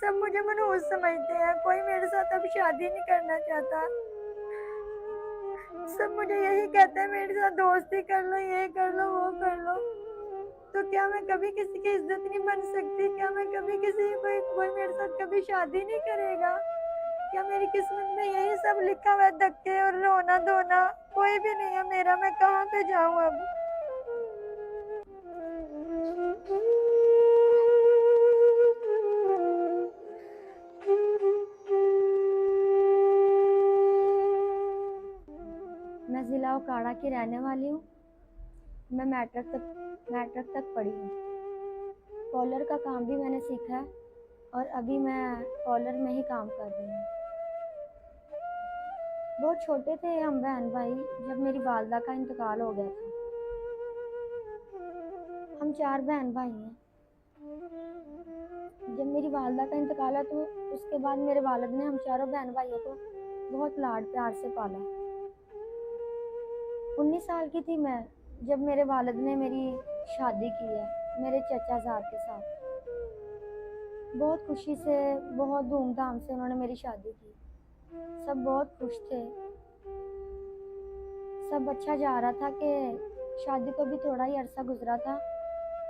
सब मुझे मनहूस समझते हैं, कोई मेरे साथ अब शादी नहीं करना चाहता। सब मुझे यही कहते हैं मेरे साथ दोस्ती कर लो, ये कर लो, वो कर लो। तो क्या मैं कभी किसी की इज्जत नहीं बन सकती? क्या मैं कभी किसी कोई मेरे साथ कभी शादी नहीं करेगा? क्या मेरी किस्मत में यही सब लिखा हुआ है, धक्के और रोना धोना? कोई भी नहीं है मेरा, मैं कहाँ पे जाऊँ अब? मैं जिला ओकाड़ा की रहने वाली हूँ। मैं मैट्रिक तक पढ़ी हूँ। कॉलर का काम भी मैंने सीखा है और अभी मैं कॉलर में ही काम कर रही हूँ। बहुत छोटे थे हम बहन भाई जब मेरी वालदा का इंतकाल हो गया था। हम 4 बहन भाई हैं। जब मेरी वालदा का इंतकाल है तो उसके बाद मेरे वालिद ने हम चारों बहन भाइयों को बहुत लाड प्यार से पाला। 19 साल की थी मैं जब मेरे वालिद ने मेरी शादी की है मेरे चचा साहब के साथ। बहुत खुशी से, बहुत धूमधाम से उन्होंने मेरी शादी की। सब बहुत खुश थे। सब अच्छा जा रहा था कि शादी को भी थोड़ा ही अरसा गुजरा था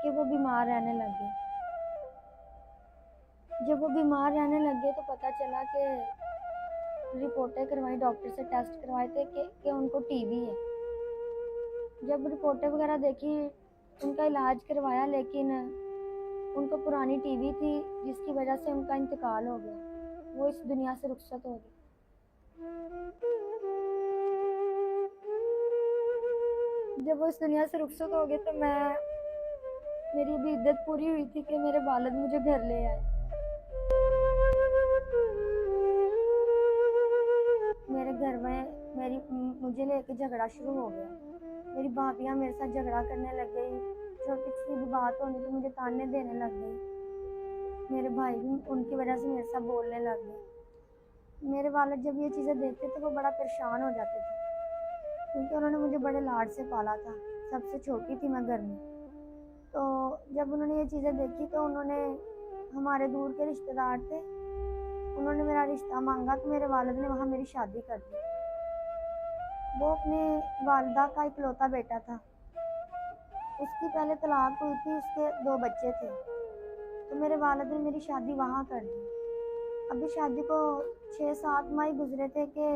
कि वो बीमार रहने लग गए। जब वो बीमार रहने लग गए तो पता चला कि रिपोर्टें करवाई, डॉक्टर से टेस्ट करवाए थे कि उनको टीबी है। जब रिपोर्टें वगैरह देखी, उनका इलाज करवाया, लेकिन उनको पुरानी टीबी थी जिसकी वजह से उनका इंतकाल हो गया। वो इस दुनिया से रुखसत हो गए। जब वो इस दुनिया से रुखसत हो गए तो मेरी भी इद्दत पूरी हुई थी कि मेरे वालिद मुझे घर ले आए। मेरे घर में मुझे लेके झगड़ा शुरू हो गया। मेरी भाभियाँ मेरे साथ झगड़ा करने लग गई। छोटी सी भी बात होनी तो मुझे ताने देने लग गई। मेरे भाई भी उनकी वजह से मेरे साथ बोलने लग गए। मेरे वालिद जब ये चीज़ें देखते थे वो बड़ा परेशान हो जाते थे क्योंकि उन्होंने मुझे बड़े लाड से पाला था। सबसे छोटी थी मैं घर में। तो जब उन्होंने ये चीज़ें देखी तो उन्होंने, हमारे दूर के रिश्तेदार थे, उन्होंने मेरा रिश्ता मांगा तो मेरे वालिद ने वहाँ मेरी शादी कर दी। वो अपनी वालदा का इकलौता बेटा था। उसकी पहले तलाक हुई थी, उसके 2 बच्चे थे। तो मेरे वालिद ने मेरी शादी वहाँ कर दी। अभी शादी को 6-7 माह गुजरे थे कि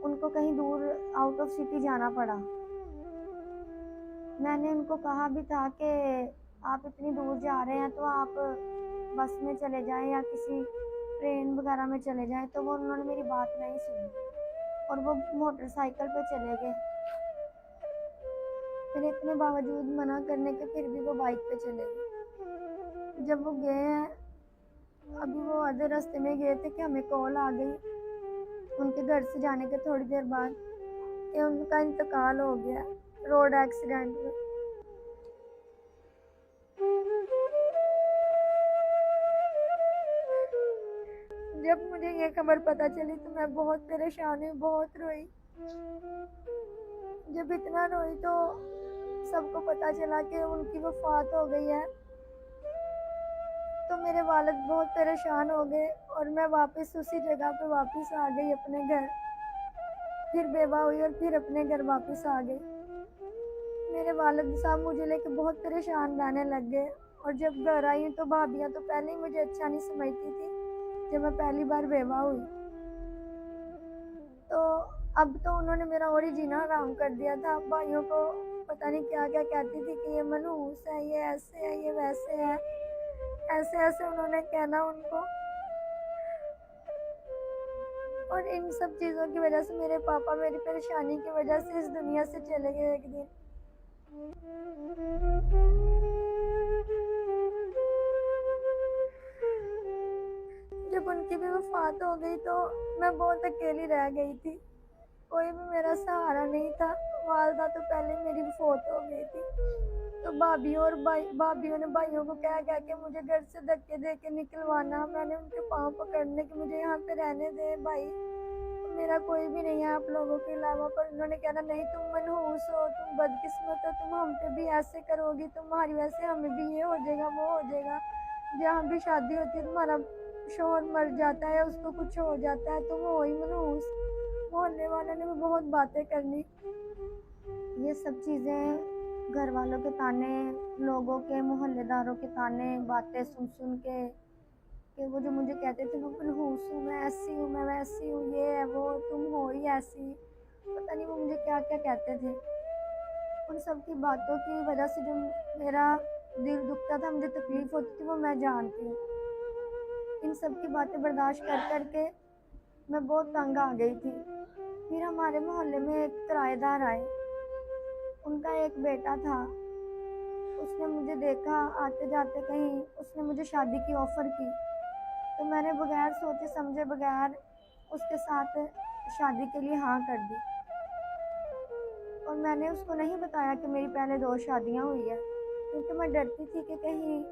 उनको कहीं दूर आउट ऑफ सिटी जाना पड़ा। मैंने उनको कहा भी था कि आप इतनी दूर जा रहे हैं तो आप बस में चले जाएं या किसी ट्रेन वगैरह में चले जाएं, तो वो उन्होंने मेरी बात नहीं सुनी और वो मोटरसाइकिल पे चले गए। फिर इतने बावजूद मना करने के फिर भी वो बाइक पे चले गए। जब वो गए हैं, अभी वो आधे रास्ते में गए थे कि हमें कॉल आ गई उनके घर से जाने के थोड़ी देर बाद कि उनका इंतकाल हो गया रोड एक्सीडेंट में। जब मुझे ये खबर पता चली तो मैं बहुत परेशान हुई, बहुत रोई। जब इतना रोई तो सबको पता चला कि उनकी वफात हो गई है तो मेरे वालिद बहुत परेशान हो गए और मैं वापस उसी जगह पे वापस आ गई अपने घर। फिर बेवा हुई और फिर अपने घर वापस आ गई। मेरे वालिद साहब मुझे लेके बहुत परेशान रहने लग गए और जब घर आई तो भाभियाँ तो पहले ही मुझे अच्छा नहीं समझती थी जब मैं पहली बार बेवा हुई। तो अब तो उन्होंने मेरा और ही जीना हराम कर दिया था। भाइयों को पता नहीं क्या क्या कहती थी कि ये मनहूस है, ये ऐसे है, ये वैसे है, ऐसे ऐसे उन्होंने कहना उनको। और इन सब चीज़ों की वजह से मेरे पापा मेरी परेशानी की वजह से इस दुनिया से चले गए एक दिन। जब उनकी भी वफात हो गई तो मैं बहुत अकेली रह गई थी। कोई भी मेरा सहारा नहीं था। वालदा तो पहले मेरी फौत हो गई थी। तो भाभीियों ने भाइयों को कह कह के मुझे घर से धक्के दे के निकलवाना। मैंने उनके पाँव पकड़ने के मुझे यहाँ पे रहने दे भाई, मेरा कोई भी नहीं है आप लोगों के अलावा। पर उन्होंने कहना नहीं तुम मनहूस हो, तुम बदकिस्मत हो, तुम हम पे भी ऐसे करोगी, तुम्हारी वजह से हमें भी ये हो जाएगा वो हो जाएगा। जहाँ भी शादी होती है तुम्हारा शोहर मर जाता है, उसको कुछ हो जाता है, तुम हो ही मनहूस। मोहल्ले वालों ने भी बहुत बातें करनी। ये सब चीज़ें, घर वालों के ताने, लोगों के, मोहल्लेदारों के ताने, बातें सुन सुन के, कि वो जो मुझे कहते थे मैं मनहूस हूँ, मैं ऐसी हूँ, मैं वैसी हूँ, ये है वो, तुम हो ही ऐसी, पता नहीं वो मुझे क्या क्या कहते थे। उन सब की बातों की वजह से जो मेरा दिल दुखता था, मुझे तकलीफ होती थी, वो मैं जानती हूँ। इन सब की बातें बर्दाश्त कर कर के मैं बहुत तंग आ गई थी। फिर हमारे मोहल्ले में एक किराएदार आए, उनका एक बेटा था। उसने मुझे देखा आते जाते कहीं, उसने मुझे शादी की ऑफ़र की, तो मैंने बगैर सोचे समझे, बगैर उसके साथ शादी के लिए हाँ कर दी। और मैंने उसको नहीं बताया कि मेरी पहले 2 शादियाँ हुई है, क्योंकि मैं डरती थी कि कहीं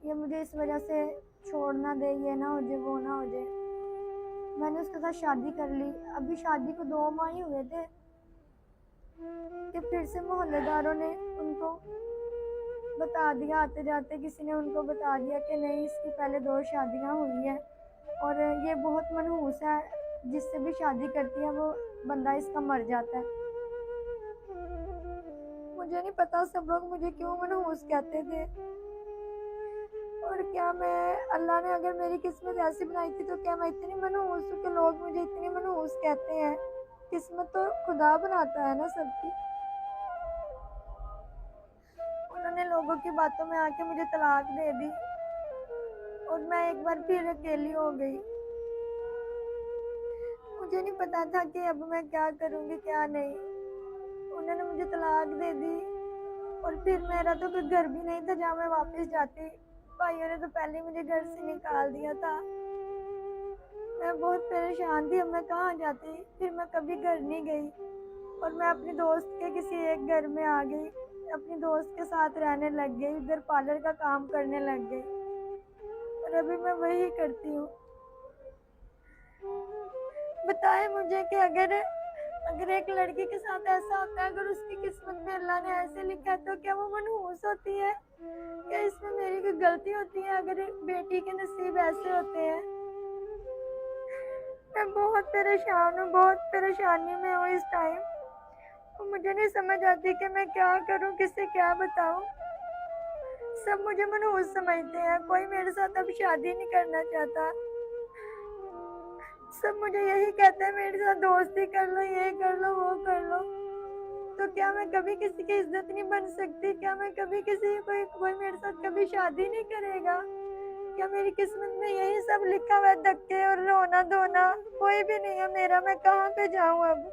ये मुझे इस वजह से छोड़ ना दे, ये ना हो जाए, वो ना हो जाए। मैंने उसके साथ शादी कर ली। अभी शादी को 2 माह ही हुए थे कि फिर से मोहल्लेदारों ने उनको बता दिया, आते जाते किसी ने उनको बता दिया कि नहीं, इसकी पहले 2 शादियाँ हुई हैं और ये बहुत मनहूस है, जिससे भी शादी करती है वो बंदा इसका मर जाता है। मुझे नहीं पता सब लोग मुझे क्यों मनहूस कहते थे, और क्या मैं, अल्लाह ने अगर मेरी किस्मत ऐसी बनाई थी तो क्या मैं इतनी मनहूस हूँ कि लोग मुझे इतनी मनहूस कहते हैं। किस्मत तो खुदा बनाता है ना सबकी। उन्होंने लोगों की बातों में आके मुझे तलाक दे दी और मैं एक बार फिर अकेली हो गई। मुझे नहीं पता था कि अब मैं क्या करूँगी क्या नहीं। उन्होंने मुझे तलाक दे दी और फिर मेरा तो कोई घर भी नहीं था जहाँ मैं वापस जाती। भाइयों ने तो पहले ही मुझे घर से निकाल दिया था। मैं बहुत परेशान थी, अब मैं कहाँ जाती। फिर मैं कभी घर नहीं गई और मैं अपनी दोस्त के किसी एक घर में आ गई, अपनी दोस्त के साथ रहने लग गई, उधर पार्लर का काम करने लग गई और अभी मैं वही करती हूँ। बताए मुझे कि अगर अगर एक लड़की के साथ ऐसा होता है, अगर उसकी किस्मत में अल्लाह ने ऐसे लिखा है, तो क्या वो मनहूस होती है? क्या इसमें मेरी कोई गलती होती है अगर बेटी के नसीब ऐसे होते हैं? मैं बहुत परेशान हूँ, बहुत परेशानी में हूँ इस टाइम, और मुझे नहीं समझ आती कि मैं क्या करूँ, किसे क्या बताऊँ। सब मुझे मनहूस समझते हैं, कोई मेरे साथ अब शादी नहीं करना चाहता। सब मुझे यही कहते हैं मेरे साथ दोस्ती कर लो, ये कर लो, वो कर लो। तो क्या मैं कभी किसी की इज्जत नहीं बन सकती? क्या मैं कभी किसी कोई मेरे साथ कभी शादी नहीं करेगा? क्या मेरी किस्मत में यही सब लिखा हुआ है, धक्के और रोना धोना? कोई भी नहीं है मेरा, मैं कहाँ पे जाऊँ अब?